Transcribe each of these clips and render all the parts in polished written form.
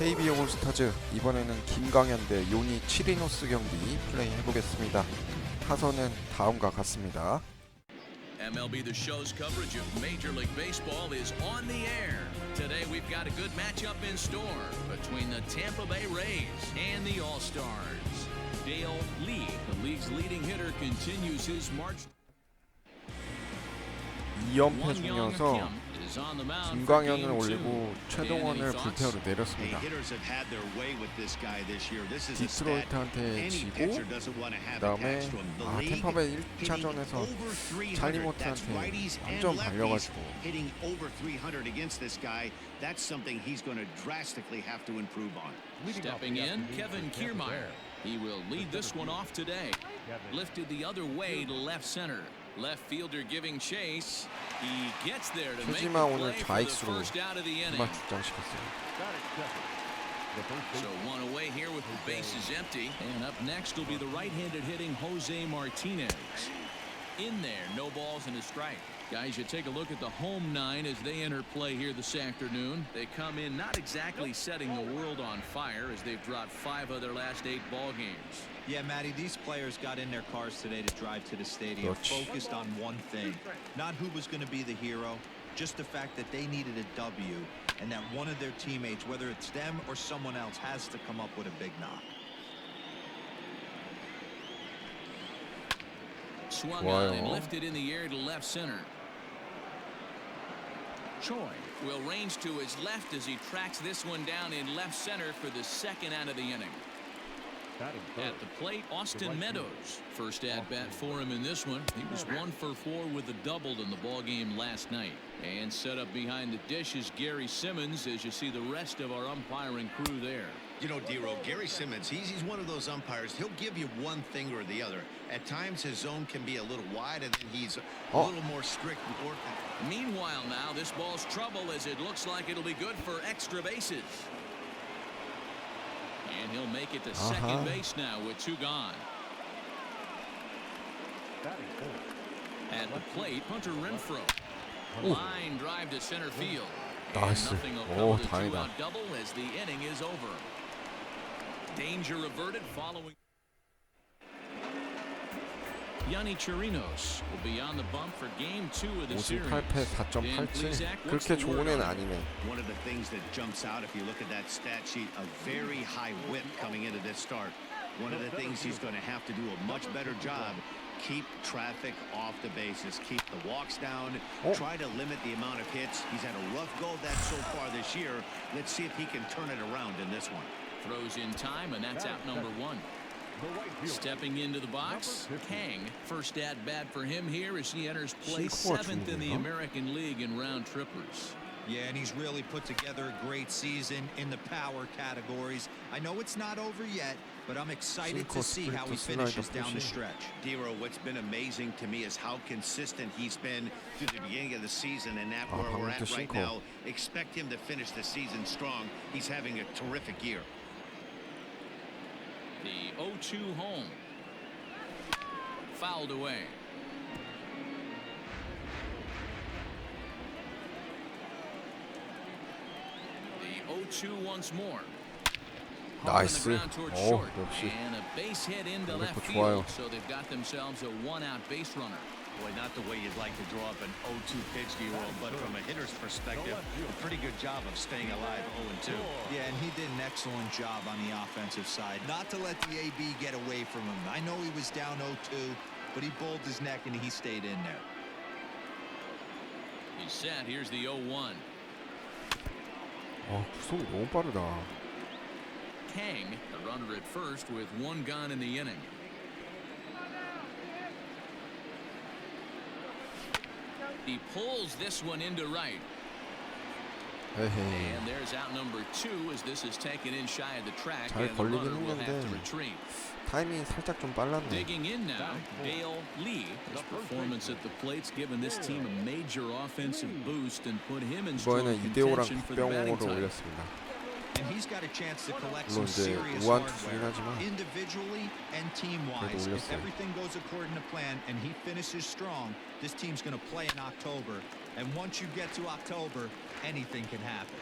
Kbo올스타즈 이번에는 김광현 대 요니 치리노스 경기 플레이 해보겠습니다. 타선은 다음과 같습니다. MLB The Show's coverage of Major League Baseball is on the air. Today we've got a good matchup in store between the Tempa베이 Rays and the All-Stars. Dale Lee, the league's leading hitter, continues his march. 2연패 중이어서 김광현을 올리고 최동원을 불펜으로 내렸습니다. 디트로이트한테 지고 그다음에 템파베이 1차전에서 찰리모트한테 완전 발려가지고 Stepping in, Kevin Kiermaier. He will lead this one off today. Lifted the other way to left center. Left fielder giving chase. He gets there to make the play for the first out of the inning. So one away here with the bases empty. And up next will be the right-handed hitting Jose Martinez. In there, no balls and a strike. Guys, you take a look at the home nine as they enter play here this afternoon. They come in not exactly setting the world on fire as they've dropped 5 of their last 8 ball games. Yeah, Matty, these players got in their cars today to drive to the stadium, focused on one thing. Not who was going to be the hero, just the fact that they needed a W, and that one of their teammates, whether it's them or someone else, has to come up with a big knock. Swung on and lifted in the air to left center. Choi will range to his left as he tracks this one down in left center for the second out of the inning. At the plate, Austin Meadows. First at-bat for him in this one. He was 1 for 4 with a double in the ballgame last night. And set up behind the dish is Gary Simmons as you see the rest of our umpiring crew there. You know, D-Row, Gary Simmons, he's one of those umpires. He'll give you one thing or the other. At times, his zone can be a little wide, and then he's a little more strict. Meanwhile, now, this ball's trouble as it looks like it'll be good for extra bases. And he'll make it to second base now with 2 gone. At the plate, Hunter Renfroe. Line drive to center field. And nothing will come to 2-out double as the inning is over. Danger averted following. Yanni Chiри노스 will be on the bump for game 2 of the series. 58패 4.87. 그렇게 좋은 애는 아니네. One of the things that jumps out if you look at that stat sheet, a very high whip coming into this start. One of the things he's going to have to do a much better job. Keep traffic off the bases, keep the walks down, try to limit the amount of hits. He's had a rough go of that so far this year. Let's see if he can turn it around in this one. Throws in time, and that's out number 1. Stepping into the box, Kang. First at bat for him here as he enters play 7th in the American League in round trippers. Yeah, and he's really put together a great season in the power categories. I know it's not over yet, but I'm excited to see how he finishes down the stretch. D-Row, what's been amazing to me is how consistent he's been through the beginning of the season, and that's where we're at right now. Expect him to finish the season strong. He's having a terrific year. The 0-2 home. Fouled away. The 0-2 once more. 나이스. 역시. And a base hit into left field, so they've got themselves a 1-out base runner. Boy, not the way you'd like to draw up an 0-2 pitch to you, but from a hitter's perspective, a pretty good job of staying alive 0-2. Yeah, and he did an excellent job on the offensive side. Not to let the AB get away from him. I know he was down 0-2, but he bowled his neck and he stayed in there. He's set. Here's the 0-1. 구속이 너무 빠르다. Kang, the runner at first with 1 gone in the inning. He pulls this one into right. And there's out number 2 as this is taken in shy of the track. 잘 걸리긴 했는데 타이밍이 살짝 좀 빨랐네. Digging in now, Dale Lee. His performance at the plate's given this team a major offensive boost and put him in strong contention for the batting title. And he's got a chance to collect some serious hardware, individually and team-wise. If everything goes according to plan and he finishes strong, this team's going to play in October. And once you get to October, anything can happen.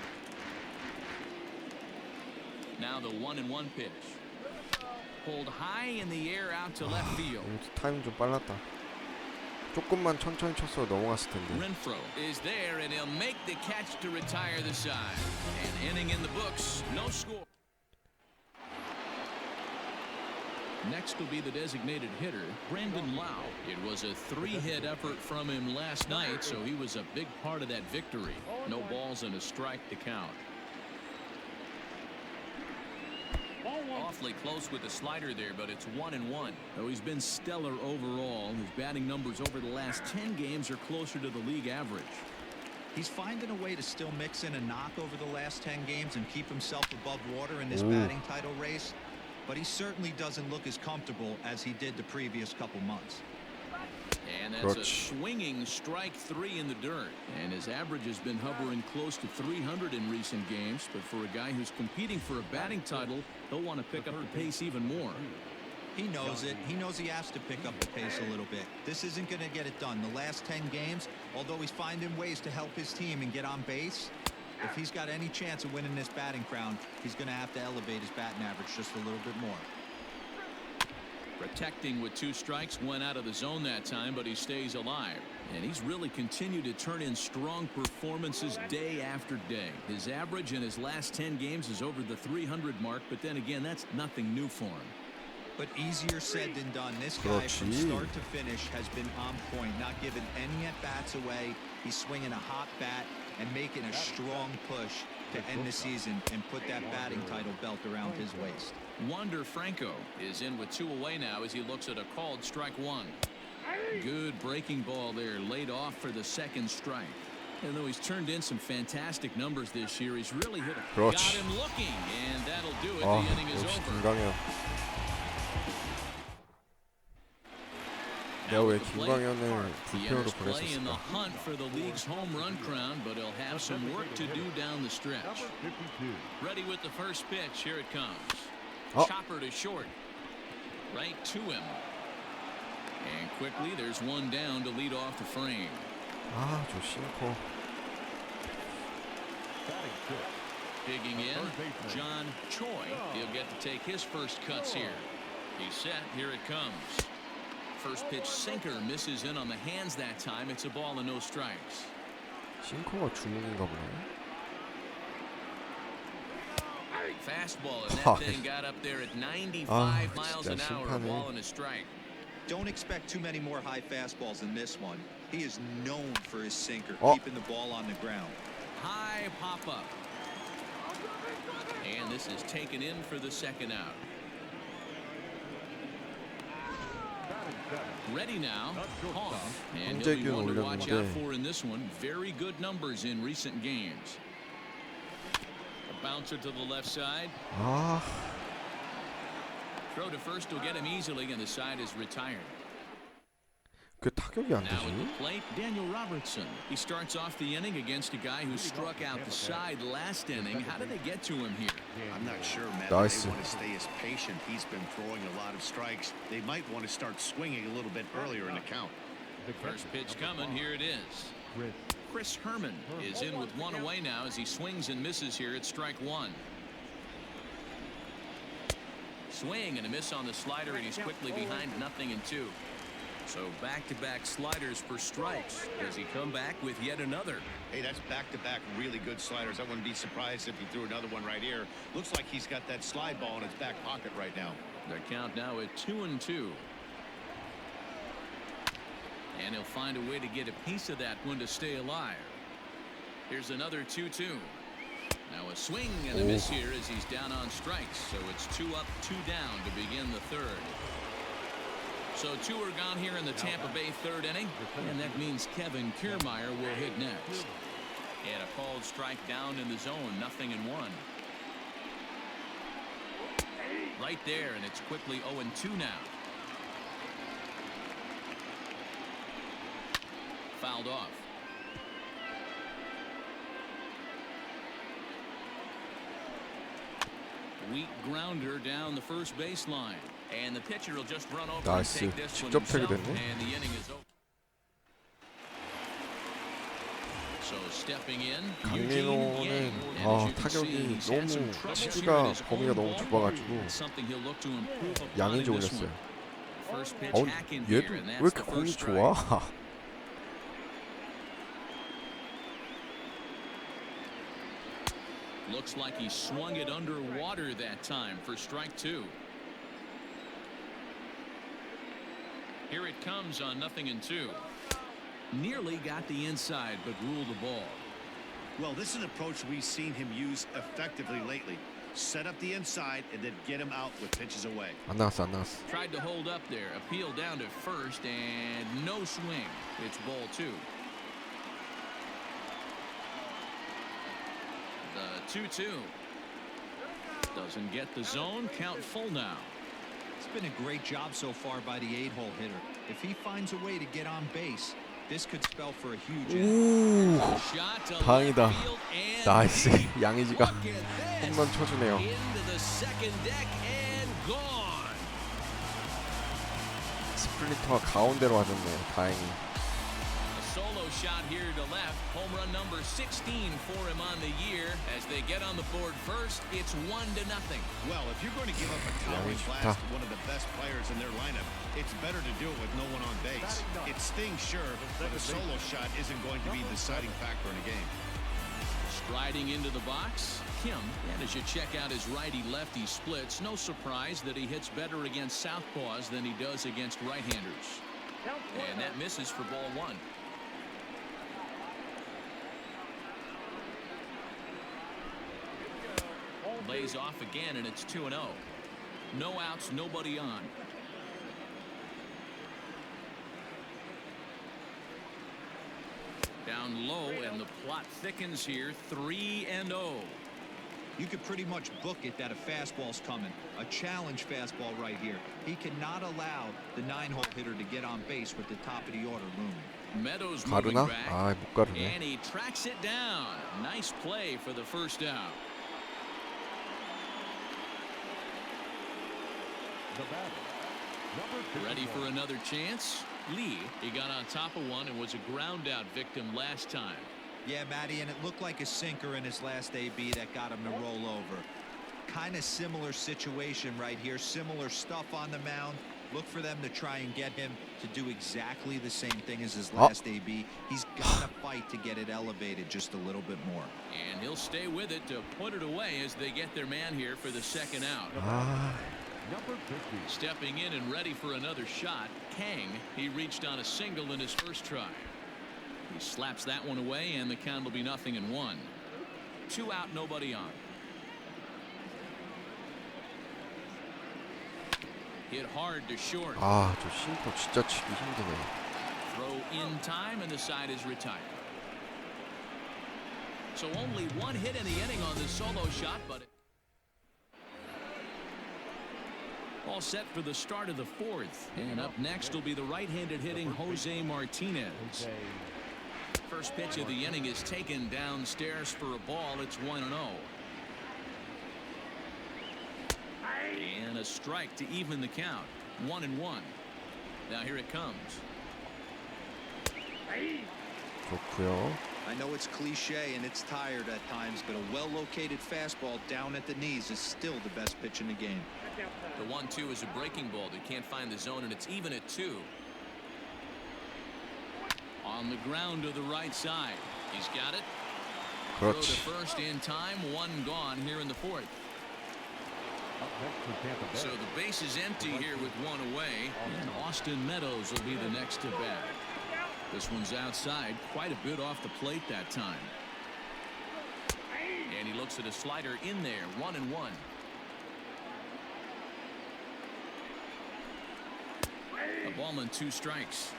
Now the 1-1 pitch. Pulled high in the air out to left field. 타이밍 좀 빨랐다. 조금만 천천히 쳤어 넘어갔을 텐데. Renfro is there and he'll make the catch to retire the side. An inning in the books, no score. Next will be the designated hitter, Brendan Lau. It was a 3-hit effort from him last night, so he was a big part of that victory. No balls and a strike to count. Awfully close with the slider there, but it's 1-1. Though he's been stellar overall, his batting numbers over the last 10 games are closer to the league average. He's finding a way to still mix in a knock over the last 10 games and keep himself above water in this batting title race. But he certainly doesn't look as comfortable as he did the previous couple months. And that's a swinging strike 3 in the dirt. And his average has been hovering close to 300 in recent games. But for a guy who's competing for a batting title, he'll want to pick up the pace even more. He knows it. He knows he has to pick up the pace a little bit. This isn't going to get it done. The last 10 games, although he's finding ways to help his team and get on base, if he's got any chance of winning this batting crown, he's going to have to elevate his batting average just a little bit more. Protecting with 2 strikes, went out of the zone that time, but he stays alive. And he's really continued to turn in strong performances day after day. His average in his last 10 games is over the 300 mark, but then again, that's nothing new for him. But easier said than done. This guy from start to finish has been on point, not giving any at-bats away. He's swinging a hot bat and making a strong push to end the season and put that batting title belt around his waist. Wander Franco is in with 2 away now as he looks at a called strike 1. Good breaking ball there, laid off for the 2nd strike. And though he's turned in some fantastic numbers this year, he's really hit a got him looking, and that'll do it. The inning is over. 내가 왜 김광현을 불펜으로 play in the 보냈었을까? hunt for the league's home run crown, but he'll have some work to do down the stretch. Ready with the first pitch. Here it comes. Chopper to short. Right to him. And quickly, there's one down to lead off the frame. 아, 저 싱커. Digging in, John Choi. He'll get to take his first cuts here. He's set. Here it comes. First pitch sinker misses in on the hands that time. It's a ball and no strikes. 싱커가 주문인가 보네. Fastball, and that thing got up there at 95 miles an hour. A ball and a strike. Don't expect too many more high fastballs than this one. He is known for his sinker, keeping the ball on the ground. High pop up. And this is taken in for the 2nd out. Ready now, Hall, and he'll be one to watch out for in this one. Very good numbers in recent games. A bouncer to the left side. Throw to first will get him easily, and the side is retired. 그 타격이 안 Now at 되지? the plate, Daniel Robertson. He starts off the inning against a guy who struck out the side last inning. How did they get to him here? I'm not sure, Matt. Nice. They want to stay as patient. He's been throwing a lot of strikes. They might want to start swinging a little bit earlier in the count. First pitch coming. Here it is. Chris Herman is in with 1 away now as he swings and misses here at strike 1. Swing and a miss on the slider, and he's quickly behind 0-2. So back-to-back sliders for strikes. Does he come back with yet another? Hey, that's back-to-back really good sliders. I wouldn't be surprised if he threw another one right here. Looks like he's got that slide ball in his back pocket right now. Their count now at 2-2. And he'll find a way to get a piece of that one to stay alive. Here's another 2-2. Now a swing and a miss here as he's down on strikes. So it's 2 up, 2 down to begin the 3rd. So 2 are gone here in the Tampa Bay 3rd inning, and that means Kevin Kiermaier will hit next. And a called strike down in the zone, 0-1. Right there, and it's quickly 0-2 now. Fouled off. Weak grounder down the first baseline. And the pitcher will just run over and take this one himself, and the inning is over. So Stepping in, 강민호는 타격이 너무 치기가 범위가 너무 좁아가지고 양의지 올렸어요. 얘도 왜 이렇게 공이 좋아? Looks like he swung it underwater that time for strike 2. Here it comes on 0-2. Nearly got the inside, but ruled the ball. Well, this is an approach we've seen him use effectively lately. Set up the inside and then get him out with pitches away. 안 나갔어, 안 나갔어. Tried to hold up there, appeal down to first, and no swing. It's ball 2. The 2-2. Doesn't get the zone. Count full now. It's been a great job so far by the 8-hole hitter. If he finds a way to get on base, this could spell for a huge inning. 오, 다행이다. 나이스. 양의지가 홈런 쳐주네요. Into the second deck and gone. 스플리터가 가운데로 맞았네. 다행히. Solo shot here to left. Home run number 16 for him on the year. As they get on the board first, it's 1-0. Well, if you're going to give up a towering blast to one of the best players in their lineup, it's better to do it with no one on base. It stings, sure, but a solo shot isn't going to be the deciding factor in a game. Striding into the box, Kim. And as you check out his righty-lefty splits, no surprise that he hits better against southpaws than he does against right-handers. And that misses for ball 1. Lays off again, and it's 2-0. No outs, nobody on. Down low, and the plot thickens here. 3-0. You could pretty much book it that a fastball's coming. A challenge fastball right here. He cannot allow the 9-hole hitter to get on base with the top of the order looming. Meadows moving 가르나? back, 아, 못 가르네. and he tracks it down. Nice play for the first out. Ready for another chance? Lee, he got on top of one and was a ground out victim last time. Yeah, Matty, and it looked like a sinker in his last AB that got him to roll over. Kind of similar situation right here. Similar stuff on the mound. Look for them to try and get him to do exactly the same thing as his last AB. He's got to fight to get it elevated just a little bit more. And he'll stay with it to put it away as they get their man here for the second out. Stepping in and ready for another shot, Kang. He reached on a single in his first try. He slaps that one away, and the count will be 0-1. 2 out, nobody on. Hit hard to short. 아, 저 싱커 진짜 치기 힘드네. Throw in time, and the side is retired. So only one hit in the inning on this solo shot, but all set for the start of the 4th. And up next will be the right-handed hitting Jose Martinez. First pitch of the inning is taken downstairs for a ball. It's 1-0. And a strike to even the count. 1-1. Now here it comes. 좋고요. I know it's cliche and it's tired at times, but a well-located fastball down at the knees is still the best pitch in the game. The 1-2 is a breaking ball that can't find the zone, and it's even at 2. On the ground to the right side. He's got it. Throw to 그렇지. first in time. 1 gone here in the 4th. So the base is empty here with 1 away, and Austin Meadows will be the next to bat. This one's outside, quite a bit off the plate that time. And he looks at a slider in there. 1-1. A ball and 2 strikes.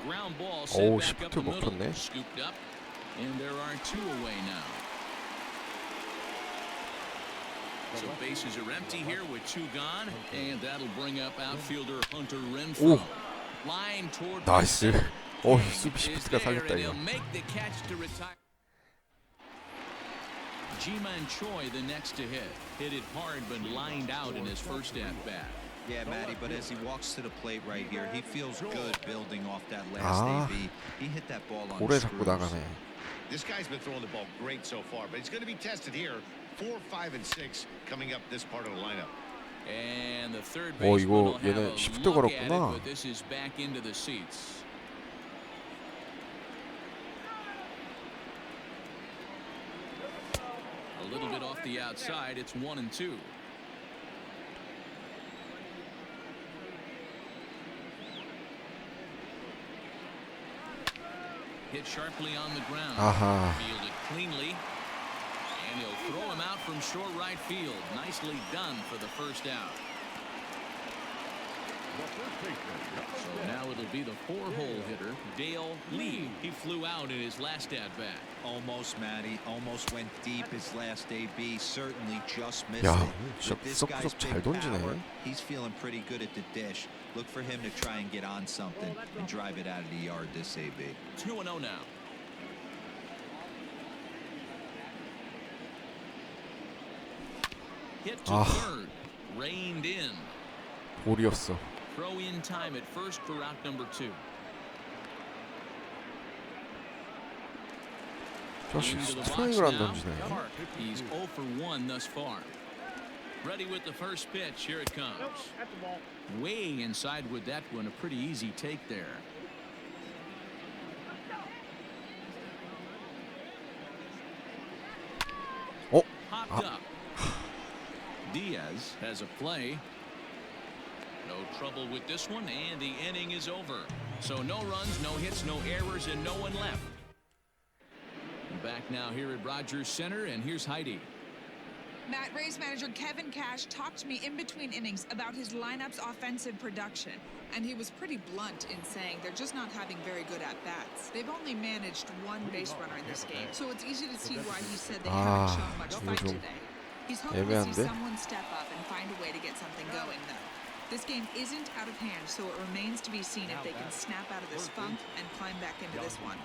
Ground ball sent back up the middle. Scooped up, and there are 2 away now. So bases are empty here with 2 gone, and that'll bring up outfielder Hunter Renfroe. Line toward 나이스. 수비 시프트가 살렸다 이거. Make the catch to retire. Ji-Man Choi the next to hit. Hit it hard but lined out in his first at bat. Yeah, Matty, but as he walks to the plate right here, he feels good building off that last AB. He hit that ball on 볼에 the 자꾸 screws. 나가네. This guy's been throwing the ball great so far, but he's going to be tested here. 4, 5, and 6 coming up this part of the lineup. And the third 오, baseman will 이거 have 얘는 a 시프트 look at it, 걸었구나. but this is back into the seats. A little bit off the outside. It's 1-2. Hit sharply on the ground. 아하. Fielded cleanly. And he'll throw him out from short right field. Nicely done for the first out. So now it'll be the 4-hole hitter, Dale Lee. He flew out in his last at-bat. Almost, Matty. Almost went deep his last AB. Certainly just missed 야, it. 진짜 With this guy's 구석구석 잘 big 던지네. power, he's feeling pretty good at the dish. Look for him to try and get on something and drive it out of the yard this AB. 2-0 now. Hit to third. Reined in. 볼이었어. Throw in time at first for out number 2. 자식 Into the box 스트라이크를 안 now. 던지네. Park. He's 0 for 1 thus far. Ready with the first pitch. Here it comes. Way inside with that one. A pretty easy take there. 어? Popped up. Diaz has a play. No trouble with this one, and the inning is over. So no runs, no hits, no errors, and no one left. Back now here at Rogers Center, and here's Heidi. Matt, Rays manager Kevin Cash talked to me in between innings about his lineup's offensive production, and he was pretty blunt in saying they're just not having very good at-bats. They've only managed 1 base runner in this game, so it's easy to see why he said they haven't shown much 이거 fight 좀 today. He's hoping to see 애매한데? someone step up and find a way to get something going, though. This game isn't out of hand, so it remains to be seen if they can snap out of this funk and climb back into this one.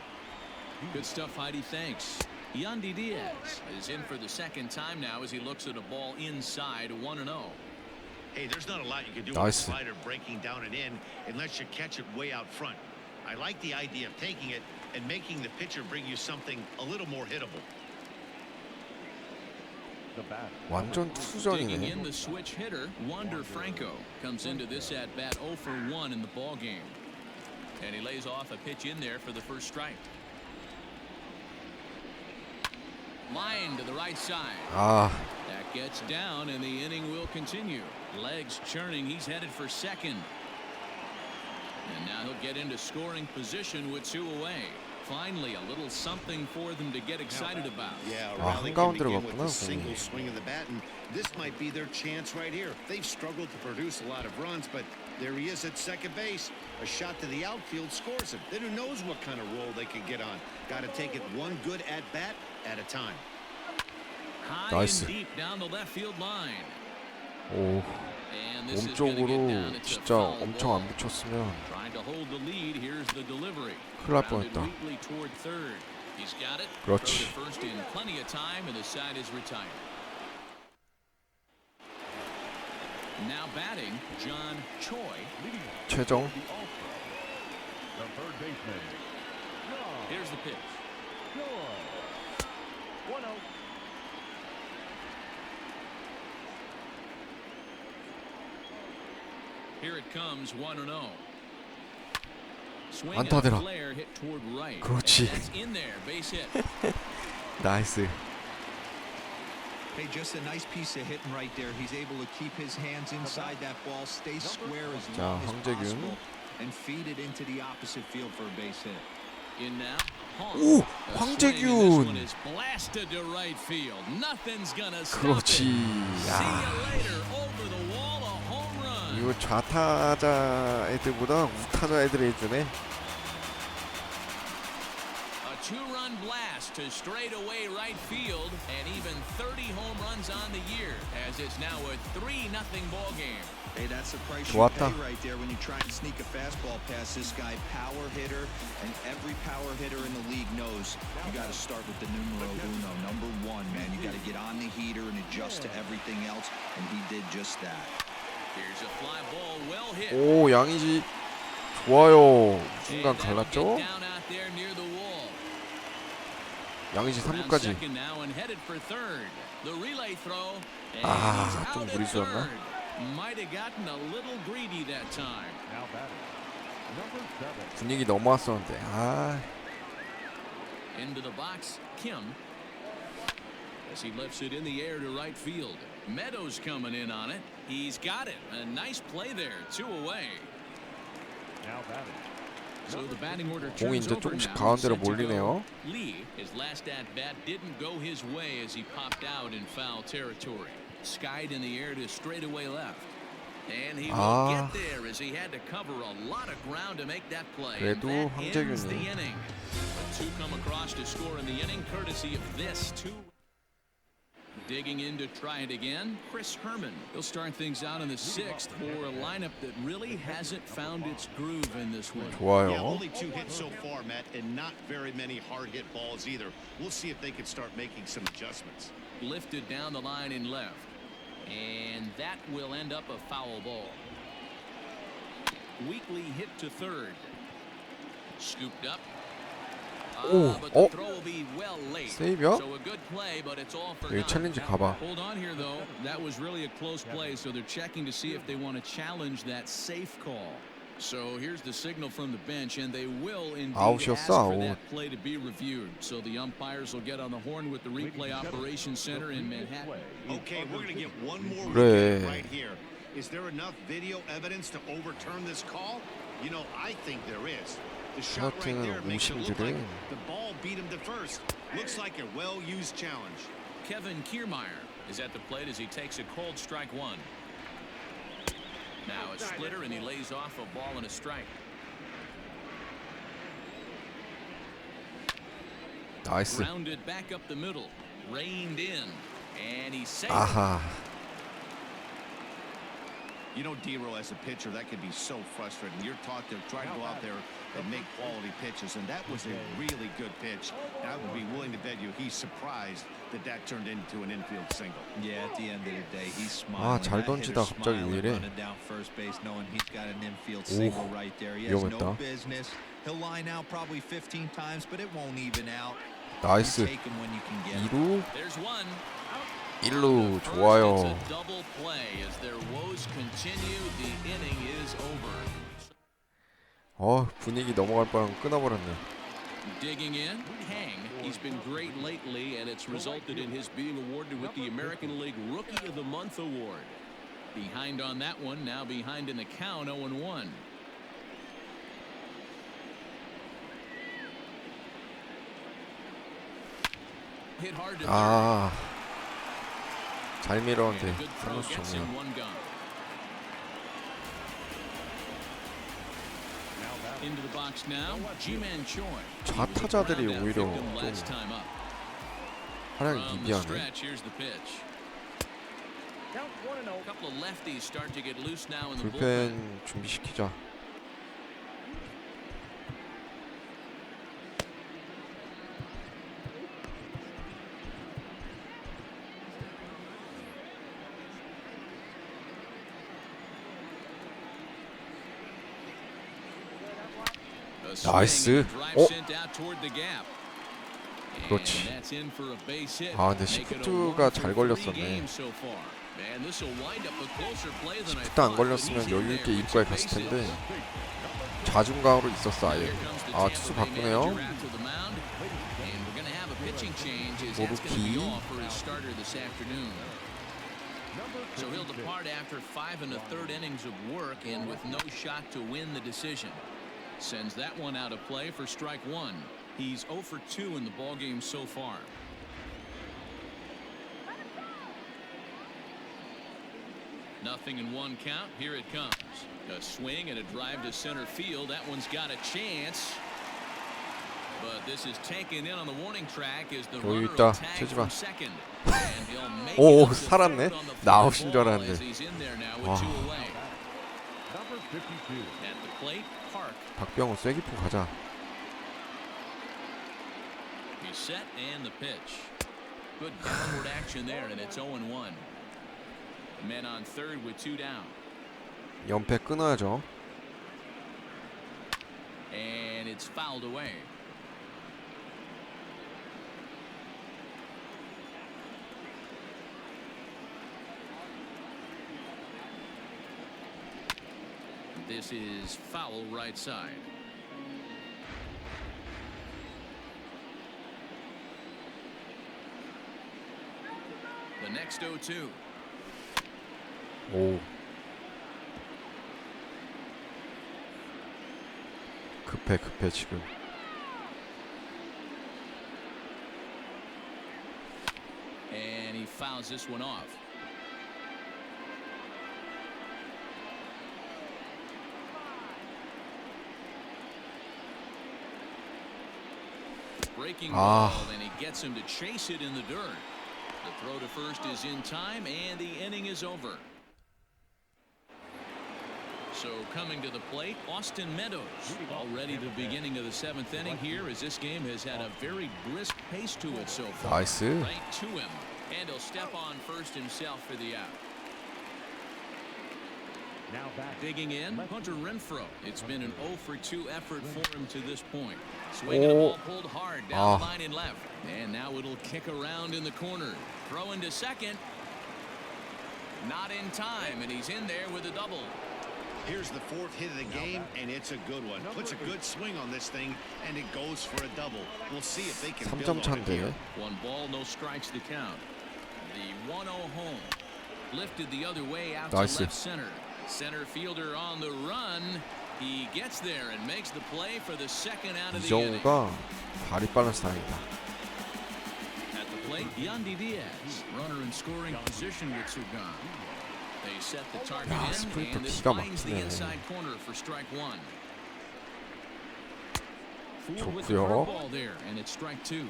Good stuff, Heidi. Thanks. Yandy Diaz is in for the second time now as he looks at a ball inside 1-0. Hey, there's not a lot you can do with a Nice. slider breaking down and in unless you catch it way out front. I like the idea of taking it and making the pitcher bring you something a little more hittable. 완전 Digging 투전이네. in the switch hitter, Wander Franco comes into this at bat 0 for 1 in the ball game, and he lays off a pitch in there for the first strike. Line to the right side. 아, That gets down, and the inning will continue. Legs churning. He's headed for second, and now he'll get into scoring position with 2 away. Finally, a little something for them to get excited about. Yeah, a 아, rally 한가운데로 can begin with 갔구나, a single 공이. swing of the bat, and this might be their chance right here. They've struggled to produce a lot of runs, but there he is at second base. A shot to the outfield scores him. Then who knows what kind of role they could get on. Got to take it one good at bat at a time. High Nice. and deep down the left field line. 오, And this is going to get down. 몸쪽으로 It's a 진짜 foul 엄청 ball. 안 붙였으면 Trying to hold the lead. Here's the delivery. 큰일 날 Grounded 뻔했다. weakly toward third. He's got it. 그렇지. Throw to first in plenty of time, and the side is retired. Now batting, John Choi. 최정. Here's the pitch. Here it comes, 1-0. Swing and a 안타대라. flare hit toward right. 그렇지. And that's in there, base hit. 나이스. Hey, just a nice piece of hitting right there. He's able to keep his hands inside that ball, stay square as 자, long as 황재균. possible, and feed it into the opposite field for a base hit. In now. Hong. 오, A 황재균. swing, and this one is blasted to right field. Nothing's gonna stop 그렇지. it. See 야, you later. Over the wall, a home run. 이거 좌타자 애들보다 우타자 애들이 해주네. A 2-run blast to straightaway right field, and even 30 home runs on the year, as it's now a 3-0 ball game. Hey, that's the price you 좋았다. pay right there when you try and sneak a fastball past this guy. Power hitter, and every power hitter in the league knows you got to start with the numero uno, number 1, man. You got to get on the heater and adjust to everything else, and he did just that. Here's a fly ball well hit. 오, 양의지 좋아요. 순간 갈랐죠? Down out there near the wall. 양의지 Around 3루까지. second now and headed for third. The relay throw. And 아, he's 좀 out at 무리수였나? third. Might have gotten a little greedy that time. 분위기 넘어왔었는데. 아, Into the box, Kim. As he lifts it in the air to right field. Meadows coming in on it. He's got it. A nice play there. 2 away. So the batting order 공이 turns 이제 over 조금씩 now. 가운데로 Set to go. 몰리네요. Lee, his last at bat didn't go his way as he popped out in foul territory. Skied in the air to straightaway left. And he will get there as he had to cover a lot of ground to make that play. And 그래도 that ends the 황재균이 inning. But 2 come across to score in the inning courtesy of this 2. Digging in to try it again, Chris Herman. He'll start things out in the 6th for a lineup that really hasn't found its groove in this one. Yeah, 좋아요. only 2 hits so far, Matt, and not very many hard hit balls either. We'll see if they can start making some adjustments. Lifted down the line in left. And that will end up a foul ball. Weakly hit to third. Scooped up. 오, But the throw will be well late. 세이브야? So a good play, but it's all for 여기 naught. 챌린지 가봐. Hold on here though. That was really a close play, so they're checking to see if they want to challenge that safe call. So here's the signal from the bench, and they will indeed ask 아웃이었어, for 아웃. that play to be reviewed. So the umpires will get on the horn with the replay operations center in Manhattan. Okay, we're going to get one more 그래. review right here. Is there enough video evidence to overturn this call? You know, I think there is. The shot right there makes it look like the ball beat him to first. Looks like a well-used challenge. Kevin Kiermaier is at the plate as he takes a cold strike 1. Now a splitter, and he lays off a ball and a strike. 나이스. Grounded back up the middle, reined in, and he saved it. 아하. You know, D-Row, as a pitcher, that can be so frustrating. You're taught to try to go out there and make quality pitches, and that was a really good pitch. And I would be willing to bet you he's surprised that that turned into an infield single. Yeah, at the end of the day, he's smiling. 잘 That 던지다 hitter's 갑자기 smiling, 왜 이래? running down first base, knowing he's got an infield single right there. He has no 위험했다. business. He'll line out probably 15 times, but it won't even out. 나이스. You take him when you can get him. 2루, There's one. 1루 First, 좋아요. it's a double play as their woes continue. The inning is over. 분위기 넘어갈 뻔하고 끊어버렸네. Digging in, Hang. He's been great lately, and it's resulted in his being awarded with the American League Rookie of the Month award. Behind on that one, now behind in the count, 0-1. Hit hard to third. 잘 And 밀었는데 a good throw 삼루수 gets 정면. him 1 gun. Into the box now, Ji-Man Choi. 좌타자들이 오히려 좀 last time up. 하나를 From the 미비하네. stretch, here's the pitch. A couple of lefties start to get loose now in the bullpen. 불펜 준비시키자. A swing 나이스. and a drive 어? sent out toward the gap. 그렇지. And that's in for a base hit. 근데 Make it a 시프트가 1 잘 for 3 걸렸었네. games so far. Man, this will wind up a closer play than I 시프트 안 thought, but 걸렸으면 he's in 여유 there 있게 with 입구에 2 갔을 bases. 텐데 자중강으로 있었어 아예. Here comes the 아, Tampa 투수 Bay 바꾸네요. manager out to the mound. And we're going to have a pitching change as that's going to be 모루키. all for his starter this afternoon. So he'll depart after 5 1/3 innings of work and with no shot to win the decision. Sends that one out of play for strike 1. He's 0 for 2 in the ballgame so far. Nothing in 1 count. Here it comes. A swing and a drive to center field. That one's got a chance. But this is taken in on the warning track as the runner 있다. will tag 치지 from 마. second. And he'll make 오, it up to 살았네. third on the 나 fly 아웃인 줄 ball 알았는데. as he's in there now with 와. 2 away. At the plate, Park. 박병호 쐐기포 가자. He's set and the pitch. Good downward action there, and it's 0-1. Men on third with 2 down. 연패 끊어야죠. And it's fouled away. This is foul right side. The next 0-2. 오. 급해 지금. And he fouls this one off. Breaking ball, and he gets him to chase it in the dirt. The throw to first is in time, and the inning is over. So coming to the plate, Austin Meadows. Already the beginning of the 7th inning here, as this game has had a very brisk pace to it so far. 나이스. Right to him, and he'll step on first himself for the out. Now back. Digging in, Hunter Renfroe. It's been an 0 for 2 effort for him to this point. Swinging the ball pulled hard down the line and left. And now it'll kick around in the corner. Throwing to second. Not in time, and he's in there with a double. Here's the 4th hit of the game, and it's a good one. Puts a good swing on this thing, and it goes for a double. We'll see if they can build 3점 on it here. 차인데. 1 ball, no strikes to count. The 1-0 home. Lifted the other way out 나이스. to left center. Center fielder on the run. He gets there and makes the play for the second out of the inning. 이정우가 발이 빨라서 다행이다. At the plate, Yandy Diaz, runner in scoring position with Sugan. They set the target 야, in, 스프린터 and this 기가 finds the 막히네. inside corner for strike 1. Fooled with the 좋고요. curveball there, and it's strike 2.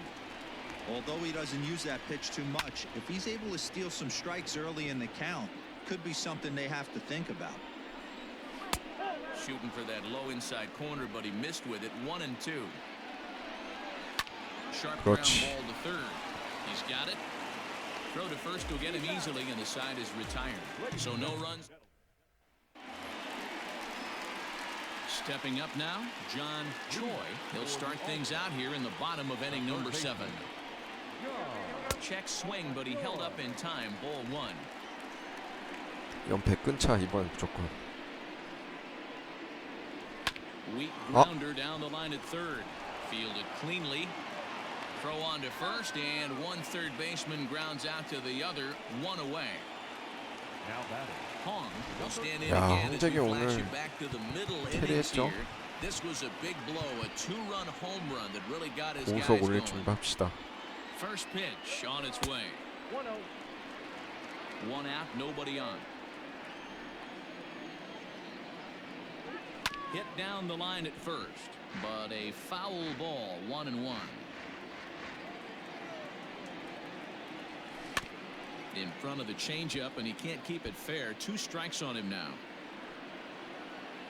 Although he doesn't use that pitch too much, if he's able to steal some strikes early in the count, could be something they have to think about. Shooting for that low inside corner, but he missed with it. 1-2. Sharp ground 그렇지. ball to third. He's got it. Throw to first will get him easily, and the side is retired. So no runs. Stepping up now, John Choi. He'll start things out here in the bottom of inning number 7. Check swing, but he held up in time. Ball 1. 연패 끊자 이번 무조건. Weak grounder down the line at third. Fielded cleanly. Throw on to first, and 1 third baseman grounds out to the other. 1 away. Now batting. Hong will stand in 야, again as we 홍재기 flash 오늘 you back to the middle innings 캐리했죠? here. This was a big blow, a 2-run home run that really got his guys 공속 올릴 going. 준비합시다. First pitch on its way. 1-0. 1 out, nobody on. Hit down the line at first, but a foul ball. 1-1. In front of the changeup, and he can't keep it fair. 2 strikes on him now.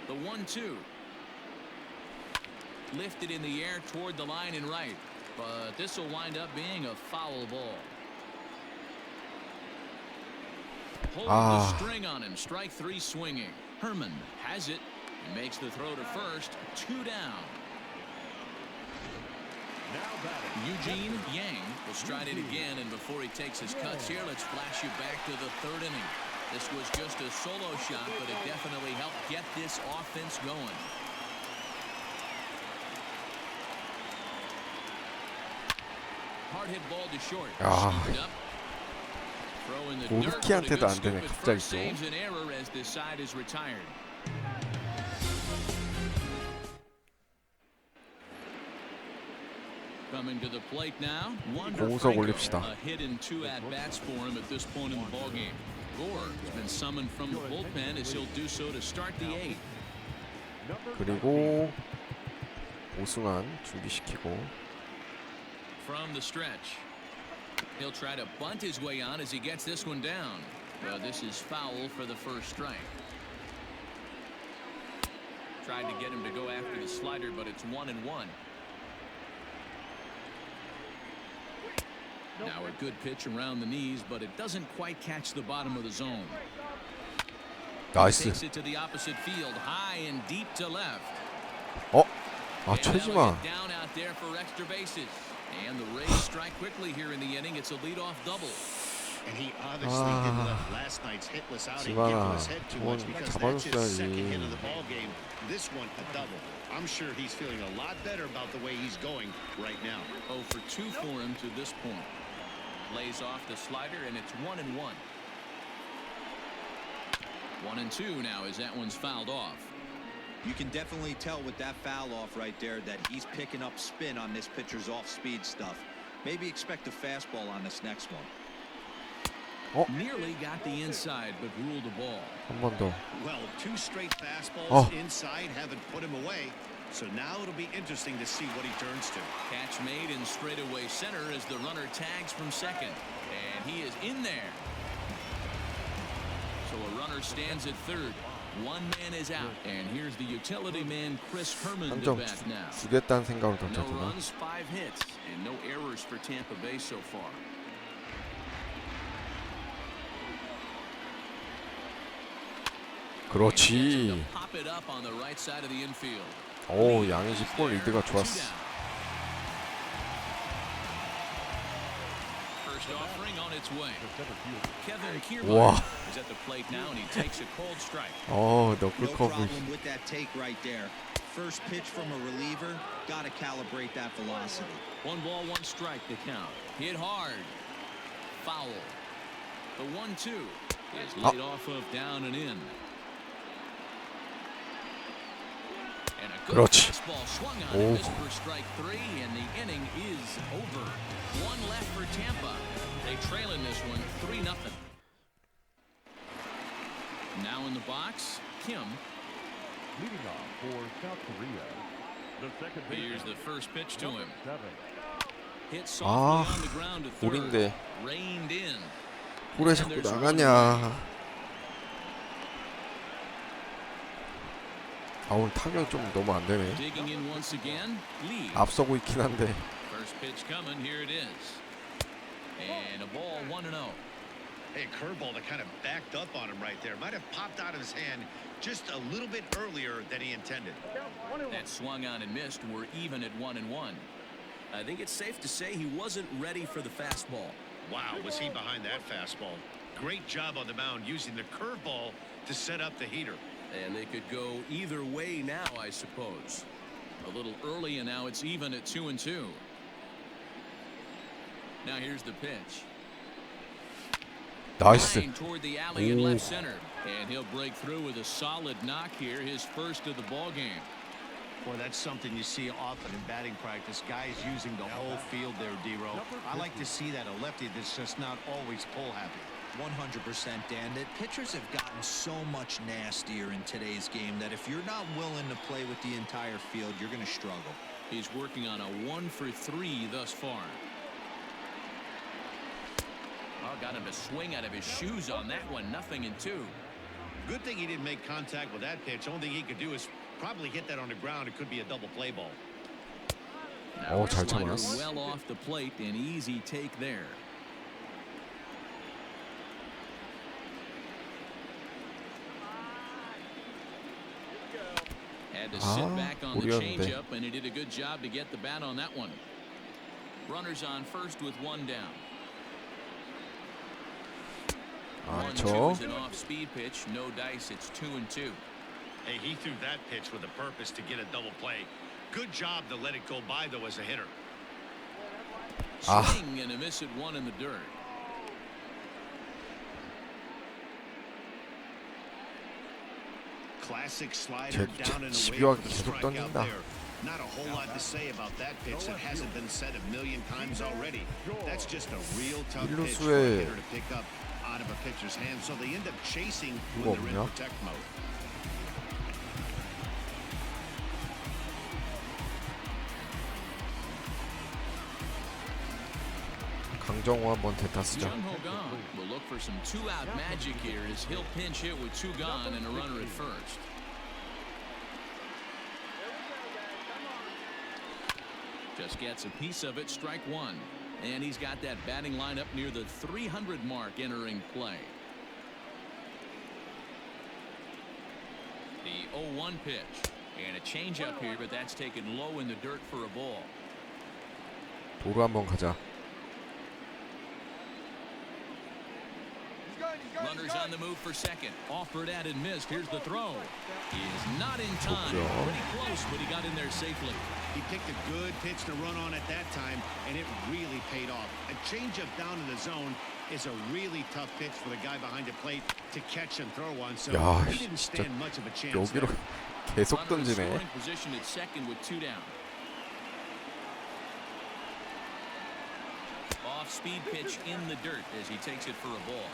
The 1-2. Lifted in the air toward the line and right, but this will wind up being a foul ball. Hold the string on him. Strike 3 swinging. Herman has it. He makes the throw to first. 2 down. Now batting. Eugene Yang will stride it again, and before he takes his cuts here, let's flash you back to the 3rd inning. This was just a solo shot, but it definitely helped get this offense going. Hard hit ball to short. Scooped up. Throw in the dirt, but a 오르키한테도 good 안 되네, scoop at 갑자기 first 또. saves an error as this side is retired. Coming to the plate now, Wander 공석 Franco. 올립시다. A hit in 2 at-bats for him at this point in the ballgame. Gore has been summoned from the bullpen as he'll do so to start the 8th. 그리고 오승환 준비시키고. From the stretch. He'll try to bunt his way on as he gets this one down. Well, this is foul for the first strike. Tried to get him to go after the slider, but it's 1-1. Now a good pitch around the knees, but it doesn't quite catch the bottom of the zone. 나이스. Takes it to the opposite field, high and deep to left. 아, 최지마. Down out there for extra bases. And the Rays strike quickly here in the inning. It's a leadoff double. And he obviously didn't let last night's hitless outing get to his head too much because that's his second hit of the ball game. This one a double. I'm sure he's feeling a lot better about the way he's going right now. 0 for 2 for him to this point. Lays off the slider and it's 1-1. 1-2 now as that one's fouled off. You can definitely tell with that foul off right there that he's picking up spin on this pitcher's off-speed stuff. Maybe expect a fastball on this next one. Nearly got the inside, but ruled the ball. 한 번 더. Well, 2 straight fastballs inside haven't put him away. So now it'll be interesting to see what he turns to. Catch made in straightaway center as the runner tags from second. And he is in there. So a runner stands at third. One man is out. And here's the utility man, Chris Herman, 한 to 점 bat now. 주겠다는 생각으로 No 던졌구나. runs, 5 hits, and no errors for Tampa Bay so far. 그렇지. Pop it up on the right side of the infield. 오, 양의지 볼 리드가 좋았어. First offering on its way. Kevin 와. Kiermaier is at the plate now and he takes a cold strike. 너클 No 커브. problem with that take right there. First pitch from a reliever, got to calibrate that velocity. 1 ball, 1 strike to count. Hit hard. Foul. The 1-2 is laid off of down and in. And a good 그렇지. fastball swung on and missed for strike 3, and the inning is over. 1 left for Tampa. They trail in this one 3-0. Now in the box, Kim. Leading off for South Korea, the second Here's baseman, the first pitch to him. 7. Hit softly 아, on the ground to third. 볼인데 Reined in. 볼에 자꾸 나가냐. 아, 오늘 타격이 좀 너무 안 되네. Digging in once again. Lee. 앞서고 있긴 한데. First pitch coming. Here it is. And a ball 1-0. Hey, curveball that kind of backed up on him right there. Might have popped out of his hand just a little bit earlier than he intended. That swung on and missed. We're even at 1-1. I think it's safe to say he wasn't ready for the fastball. Wow, was he behind that fastball? Great job on the mound using the curveball to set up the heater. And they could go either way now, I suppose. A little early, and now it's even at 2-2. Now here's the pitch. 나이스. Line toward the alley in left center, and he'll break through with a solid knock here, his first of the ball game. Boy, that's something you see often in batting practice. Guys using the whole field there, D-Row. I like to see that. A lefty that's just not always pull happy. 100%, Dan. The pitchers have gotten so much nastier in today's game that if you're not willing to play with the entire field, you're going to struggle. He's working on a 1 for 3 thus far. Oh, got him to swing out of his shoes on that one. 0-2. Good thing he didn't make contact with that pitch. Only thing he could do is probably hit that on the ground. It could be a double play ball. 오, 잘 Slider 참았어. well off the plate, an easy take there. Had to sit back on the 우리였는데. changeup, and he did a good job to get the bat on that one. Runners on first with 1 down. 아, 1-2 저. is an off-speed pitch. No dice. It's 2-2. Hey, he threw that pitch with a purpose to get a double play. Good job to let it go by, though, as a hitter. Swing and a miss at 1 in the dirt. Classic slider 제- down and away 집요하게 for the 계속 strikeout 던진다. there. Not a whole lot to say about that pitch that hasn't been said a million times already. That's just a real tough pitch for a hitter to pick up out of a pitcher's hand, so they end up chasing when they're in 없냐? protect mode. 강정호 한번 대타 쓰자. Jung Ho Gong will look for some 2-out magic here as he'll pinch hit with 2 gone and a runner at first. Just gets a piece of it, strike 1. And he's got that batting line up near the 300 mark entering play. The 0-1 pitch. And a changeup here, but that's taken low in the dirt for a ball. 도루 한번 가자. Runners on the move for second. Offered at and missed. Here's the throw. He is not in time. Pretty close, but he got in there safely. He picked a good pitch to run on at that time, and it really paid off. A changeup down in the zone is a really tough pitch for the guy behind the plate to catch and throw on. So 야, he didn't stand much of a chance. 여기로 계속 던지네. Scoring position at second with 2 down. Off-speed pitch in the dirt as he takes it for a ball.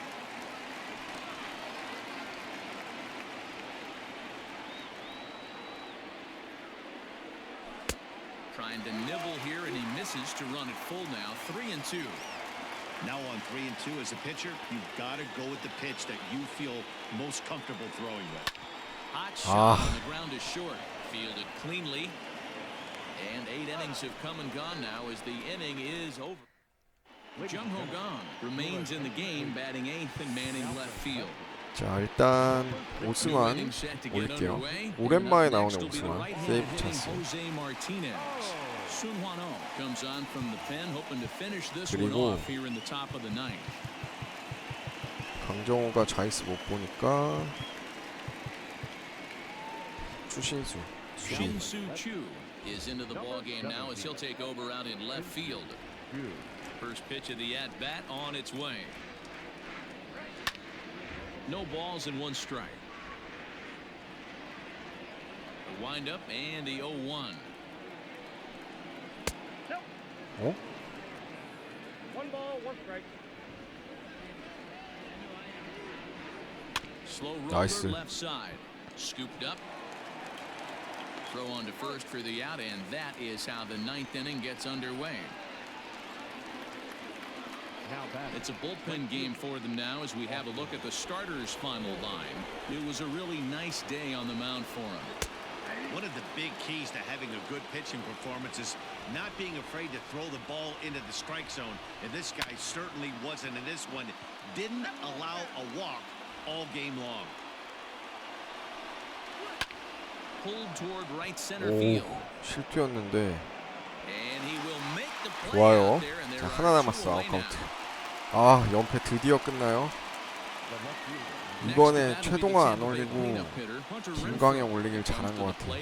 Trying to nibble here, and he misses to run it full now. 3-2. Now on 3-2 as a pitcher, you've got to go with the pitch that you feel most comfortable throwing with. Hot shot on the ground is short. Fielded cleanly. And 8 innings have come and gone now as the inning is over. Jung-Ho Kang remains in the game, batting 8th and manning left field. 자, 일단 오승환 올릴게요. 오랜만에 나오는 오승환. 세이브 찬스. 그리고 강정호가 자익스 못 보니까 추신수. Shin-Soo Choo is into the ball game now as he'll take over out in left field. First pitch of the at-bat on its way. No balls and 1 strike. A wind-up and the 0-1. 어? 1 ball, 1 strike. Slow Nice. roller left side. Scooped up. Throw on to first for the out, and that is how the 9th inning gets underway. It's a bullpen game for them now as we have a look at the starters' final line. It was a really nice day on the mound for him. One of the big keys to having a good pitching performance is not being afraid to throw the ball into the strike zone. And this guy certainly wasn't in this one. Didn't allow a walk all game long. Pulled toward right center 오, field. 실투였는데 And he will make the play 좋아요. out there, and 자, there 하나 are 남았어. 2 away 아웃카운트. now. 아, 연패 드디어 끝나요. 이번에 최동화 안 올리고 김광현 올리길 잘한 것 같아요.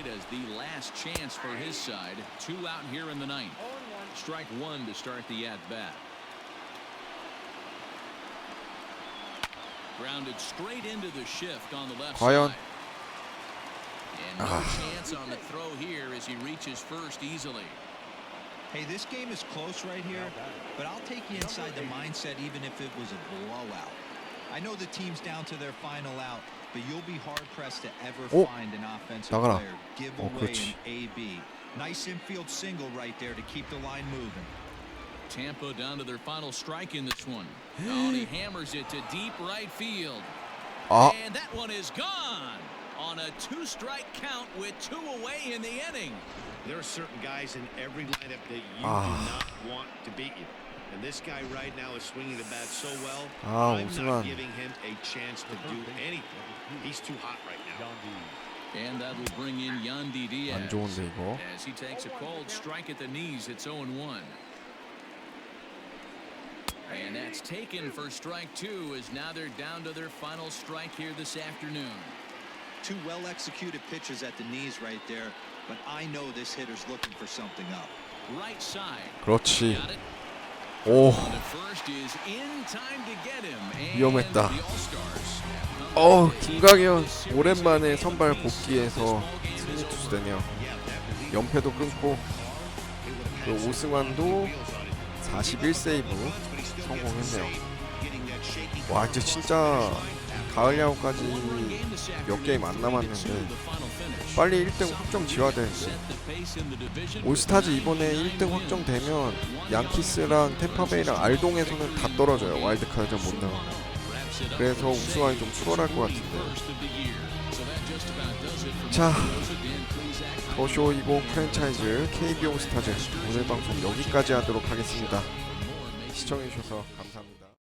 과연 Hey, this game is close right here, but I'll take you inside the mindset even if it was a blowout. I know the team's down to their final out, but you'll be hard-pressed to ever find an offensive 나가라. player give away an AB. Nice infield single right there to keep the line moving. Tampa down to their final strike in this one. Oh, he hammers it to deep right field. 아, And that one is gone on a 2-strike count with 2 away in the inning. There are certain guys in every lineup that you do not want to beat you. And this guy right now is swinging the bat so well. I'm not giving him a chance to do anything. He's too hot right now. And that will bring in Yandy 안 Diaz 좋은데 이거. as he takes a cold strike at the knees. It's 0-1. And that's taken for strike 2 as now they're down to their final strike here this afternoon. 2 well-executed pitches at the knees right there, but I know this hitter's looking for something up. Right side. 그렇지. Got it. 오, The first is in time to get him. And 위험했다. the All-Stars. 김광현 오랜만에 선발 복귀해서 승리 투수 되네요. 연패도 끊고 그 오승환도 41세이브 성공했네요. 와, 이제 진짜 가을 야구까지 몇 게임 안 남았는데 빨리 1등 확정 지어야 되는데 올스타즈 이번에 1등 확정되면 양키스랑 템파베이랑 알동에서는 다 떨어져요. 와일드카드전 못 나가고. 그래서 우승하기 좀 수월할 것 같은데. 자, 더쇼 20 프랜차이즈 KB올스타즈 오늘 방송 여기까지 하도록 하겠습니다. 시청해주셔서 감사합니다.